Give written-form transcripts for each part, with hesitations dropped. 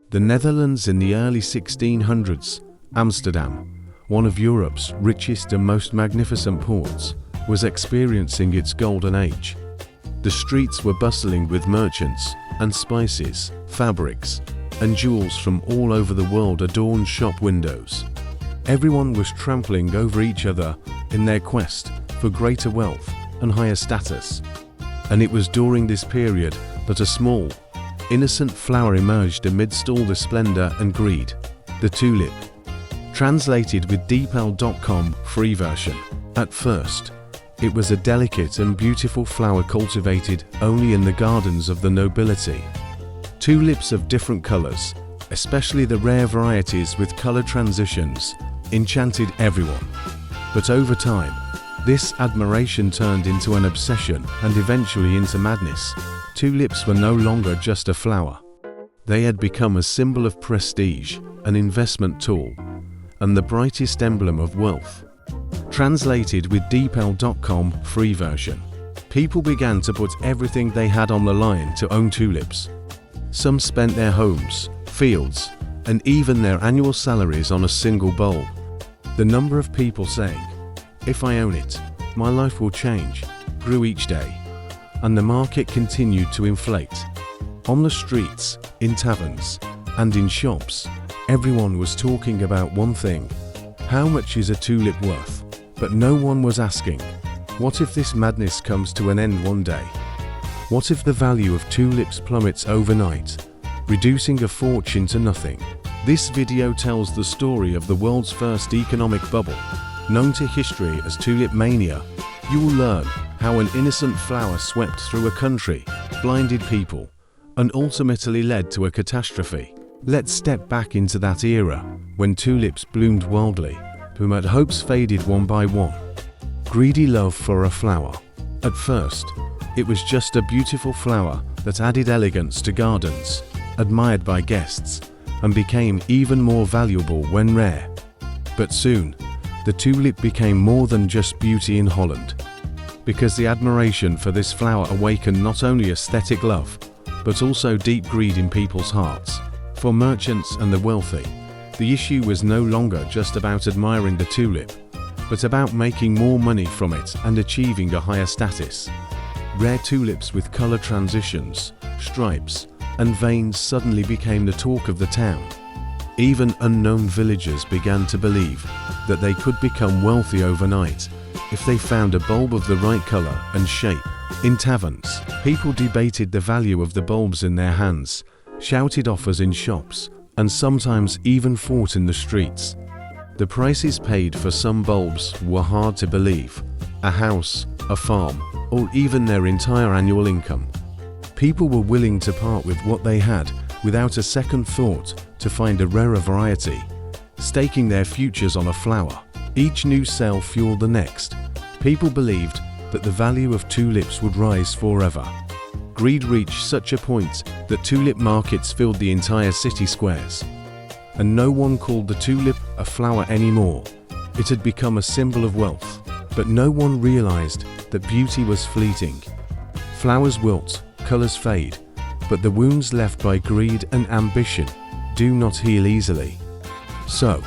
The Netherlands in the early 1600s, Amsterdam, one of Europe's richest and most magnificent ports, was experiencing its golden age. The streets were bustling with merchants, and spices, fabrics, and jewels from all over the world adorned shop windows. Everyone was trampling over each other in their quest for greater wealth and higher status. And it was during this period that a small, innocent flower emerged amidst all the splendor and greed: the tulip. Translated with dpal.com free version. At first, it was a delicate and beautiful flower cultivated only in the gardens of the nobility. Tulips of different colors, especially the rare varieties with color transitions, enchanted everyone. But over time, this admiration turned into an obsession and eventually into madness. Tulips were no longer just a flower. They had become a symbol of prestige, an investment tool, and the brightest emblem of wealth. Translated with dpal.com free version. People began to put everything they had on the line to own tulips. Some spent their homes, fields, and even their annual salaries on a single bulb. The number of people saying, "If I own it, my life will change," grew each day, and the market continued to inflate. On the streets, in taverns, and in shops, everyone was talking about one thing: how much is a tulip worth? But no one was asking, what if this madness comes to an end one day? What if the value of tulips plummets overnight, reducing a fortune to nothing? This video tells the story of the world's first economic bubble, known to history as Tulip Mania. You will learn how an innocent flower swept through a country, blinded people, and ultimately led to a catastrophe. Let's step back into that era, when tulips bloomed wildly, but hopes faded one by one. Greedy love for a flower. At first, it was just a beautiful flower that added elegance to gardens, admired by guests, and became even more valuable when rare. But soon, the tulip became more than just beauty in Holland, because the admiration for this flower awakened not only aesthetic love, but also deep greed in people's hearts. For merchants and the wealthy, the issue was no longer just about admiring the tulip, but about making more money from it and achieving a higher status. Rare tulips with color transitions, stripes, and veins suddenly became the talk of the town. Even unknown villagers began to believe that they could become wealthy overnight if they found a bulb of the right color and shape. In taverns, people debated the value of the bulbs in their hands, shouted offers in shops, and sometimes even fought in the streets. The prices paid for some bulbs were hard to believe: a house, a farm, or even their entire annual income. People were willing to part with what they had without a second thought to find a rarer variety, staking their futures on a flower. Each new sale fueled the next. People believed that the value of tulips would rise forever. Greed reached such a point that tulip markets filled the entire city squares. And no one called the tulip a flower anymore. It had become a symbol of wealth. But no one realized that beauty was fleeting. Flowers wilt, colors fade, but the wounds left by greed and ambition do not heal easily. So,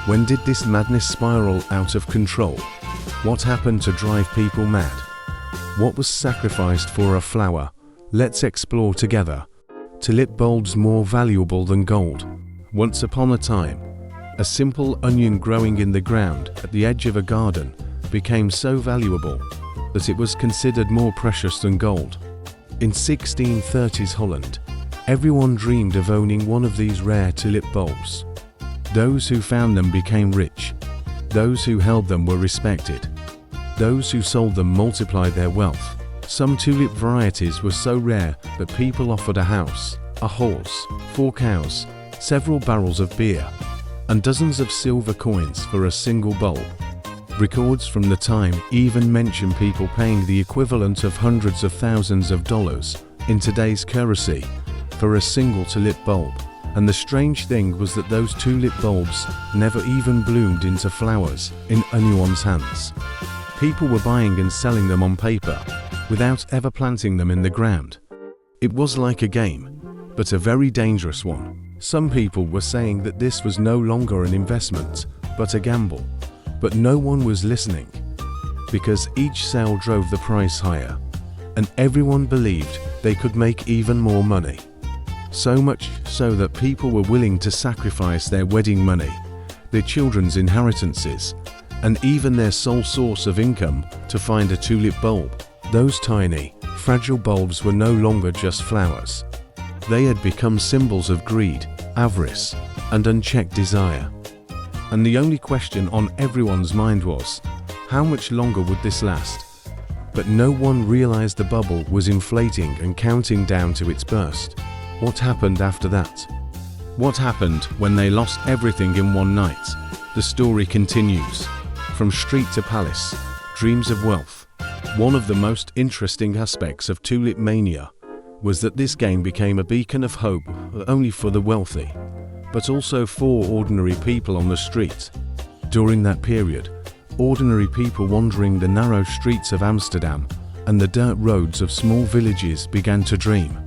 when did this madness spiral out of control? What happened to drive people mad? What was sacrificed for a flower? Let's explore together. Tulip bulbs more valuable than gold. Once upon a time, a simple onion growing in the ground at the edge of a garden became so valuable that it was considered more precious than gold. In 1630s Holland, everyone dreamed of owning one of these rare tulip bulbs. Those who found them became rich. Those who held them were respected. Those who sold them multiplied their wealth. Some tulip varieties were so rare that people offered a house, a horse, 4 cows, several barrels of beer, and dozens of silver coins for a single bulb. Records from the time even mention people paying the equivalent of hundreds of thousands of dollars in today's currency for a single tulip bulb. And the strange thing was that those tulip bulbs never even bloomed into flowers in anyone's hands. People were buying and selling them on paper, without ever planting them in the ground. It was like a game, but a very dangerous one. Some people were saying that this was no longer an investment, but a gamble. But no one was listening, because each sale drove the price higher, and everyone believed they could make even more money. So much so that people were willing to sacrifice their wedding money, their children's inheritances, and even their sole source of income to find a tulip bulb. Those tiny, fragile bulbs were no longer just flowers. They had become symbols of greed, avarice, and unchecked desire. And the only question on everyone's mind was, how much longer would this last? But no one realized the bubble was inflating and counting down to its burst. What happened after that? What happened when they lost everything in one night? The story continues. From street to palace, dreams of wealth. One of the most interesting aspects of Tulip Mania was that this game became a beacon of hope not only for the wealthy, but also for ordinary people on the street. During that period, ordinary people wandering the narrow streets of Amsterdam and the dirt roads of small villages began to dream,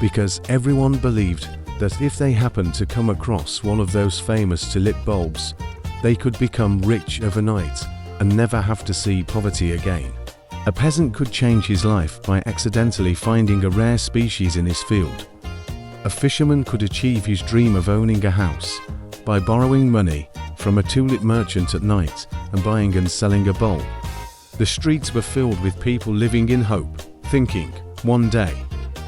because everyone believed that if they happened to come across one of those famous tulip bulbs, they could become rich overnight and never have to see poverty again. A peasant could change his life by accidentally finding a rare species in his field. A fisherman could achieve his dream of owning a house by borrowing money from a tulip merchant at night and buying and selling a bulb. The streets were filled with people living in hope, thinking, one day,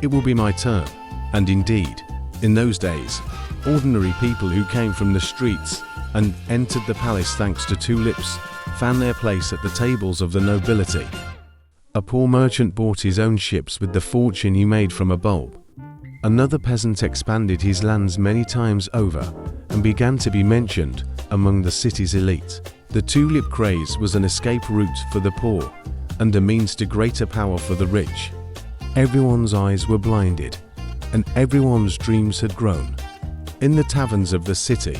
it will be my turn. And indeed, in those days, ordinary people who came from the streets and entered the palace thanks to tulips found their place at the tables of the nobility. A poor merchant bought his own ships with the fortune he made from a bulb. Another peasant expanded his lands many times over and began to be mentioned among the city's elite. The tulip craze was an escape route for the poor and a means to greater power for the rich. Everyone's eyes were blinded, and everyone's dreams had grown. In the taverns of the city,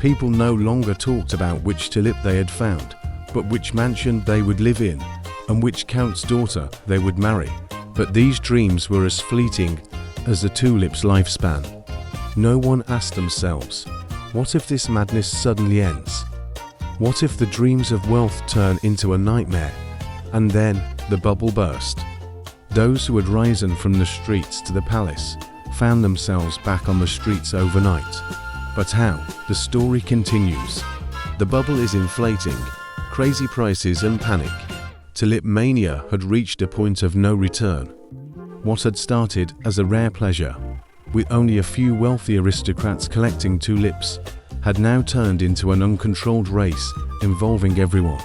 people no longer talked about which tulip they had found, but which mansion they would live in and which count's daughter they would marry. But these dreams were as fleeting as the tulip's lifespan. No one asked themselves, what if this madness suddenly ends? What if the dreams of wealth turn into a nightmare? And then the bubble burst. Those who had risen from the streets to the palace found themselves back on the streets overnight. But how? The story continues. The bubble is inflating, crazy prices and panic. Tulip Mania had reached a point of no return. What had started as a rare pleasure, with only a few wealthy aristocrats collecting tulips, had now turned into an uncontrolled race involving everyone.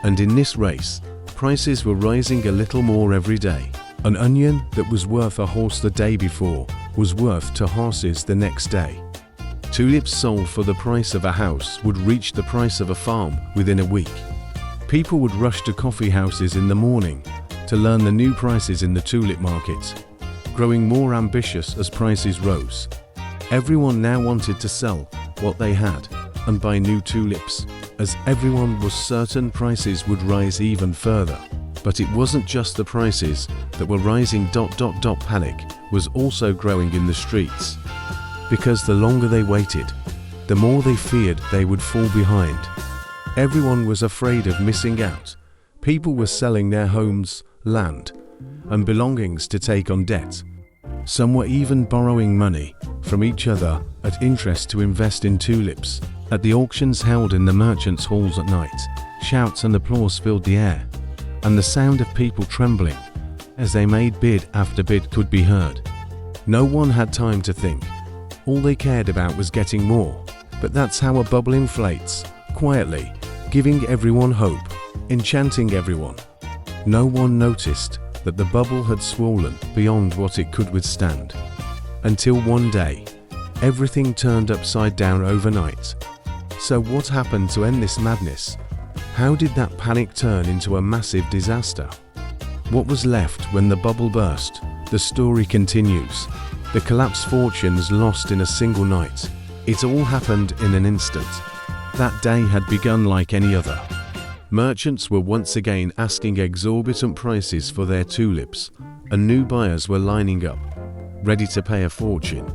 And in this race, prices were rising a little more every day. An onion that was worth a horse the day before was worth 2 horses the next day. Tulips sold for the price of a house would reach the price of a farm within a week. People would rush to coffee houses in the morning to learn the new prices in the tulip market, growing more ambitious as prices rose. Everyone now wanted to sell what they had and buy new tulips, as everyone was certain prices would rise even further. But it wasn't just the prices that were rising. Panic was also growing in the streets, because the longer they waited, the more they feared they would fall behind. Everyone was afraid of missing out. People were selling their homes, land, and belongings to take on debt. Some were even borrowing money from each other at interest to invest in tulips. At the auctions held in the merchants' halls at night, shouts and applause filled the air, and the sound of people trembling as they made bid after bid could be heard. No one had time to think. All they cared about was getting more. But that's how a bubble inflates, quietly, giving everyone hope, enchanting everyone. No one noticed that the bubble had swollen beyond what it could withstand. Until one day, everything turned upside down overnight. So what happened to end this madness? How did that panic turn into a massive disaster? What was left when the bubble burst? The story continues. The collapsed fortunes lost in a single night. It all happened in an instant. That day had begun like any other. Merchants were once again asking exorbitant prices for their tulips, and new buyers were lining up, ready to pay a fortune.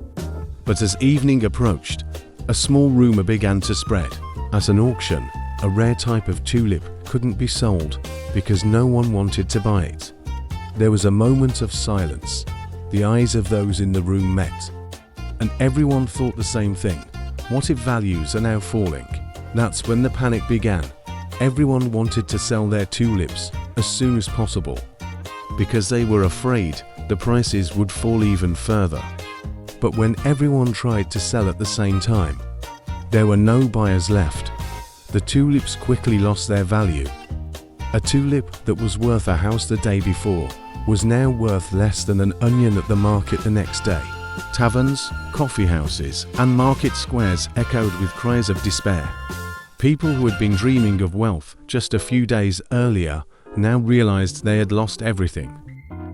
But as evening approached, a small rumor began to spread. At an auction, a rare type of tulip couldn't be sold because no one wanted to buy it. There was a moment of silence. The eyes of those in the room met, and everyone thought the same thing. What if values are now falling? That's when the panic began. Everyone wanted to sell their tulips as soon as possible because they were afraid the prices would fall even further. But when everyone tried to sell at the same time, there were no buyers left. The tulips quickly lost their value. A tulip that was worth a house the day before was now worth less than an onion at the market the next day. Taverns, coffee houses, and market squares echoed with cries of despair. People who had been dreaming of wealth just a few days earlier now realized they had lost everything.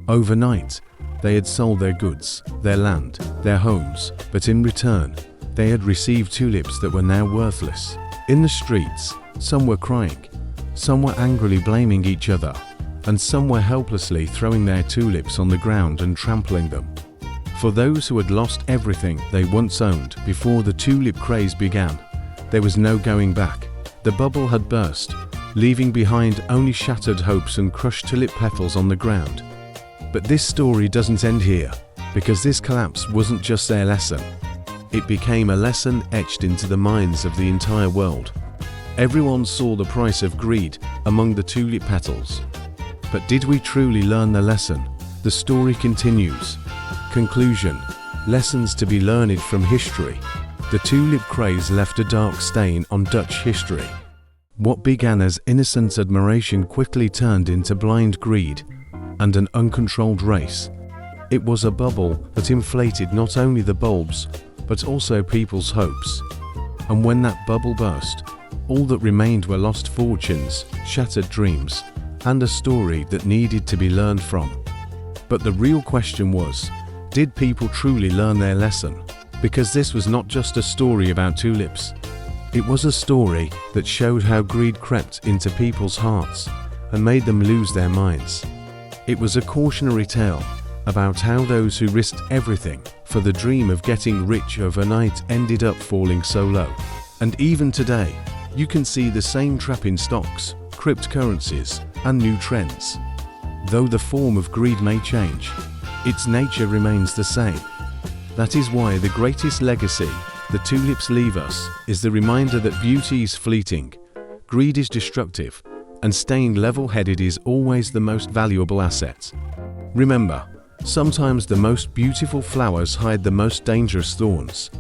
Overnight, they had sold their goods, their land, their homes, but in return, they had received tulips that were now worthless. In the streets, some were crying, some were angrily blaming each other, and some were helplessly throwing their tulips on the ground and trampling them. For those who had lost everything they once owned before the tulip craze began, there was no going back. The bubble had burst, leaving behind only shattered hopes and crushed tulip petals on the ground. But this story doesn't end here, because this collapse wasn't just their lesson. It became a lesson etched into the minds of the entire world. Everyone saw the price of greed among the tulip petals. But did we truly learn the lesson? The story continues. Conclusion: lessons to be learned from history. The tulip craze left a dark stain on Dutch history. What began as innocent admiration quickly turned into blind greed and an uncontrolled race. It was a bubble that inflated not only the bulbs, but also people's hopes. And when that bubble burst, all that remained were lost fortunes, shattered dreams, and a story that needed to be learned from. But the real question was, did people truly learn their lesson? Because this was not just a story about tulips. It was a story that showed how greed crept into people's hearts and made them lose their minds. It was a cautionary tale about how those who risked everything for the dream of getting rich overnight ended up falling so low. And even today, you can see the same trap in stocks, cryptocurrencies, and new trends. Though the form of greed may change, its nature remains the same. That is why the greatest legacy the tulips leave us is the reminder that beauty is fleeting, greed is destructive, and staying level-headed is always the most valuable asset. Remember, sometimes the most beautiful flowers hide the most dangerous thorns.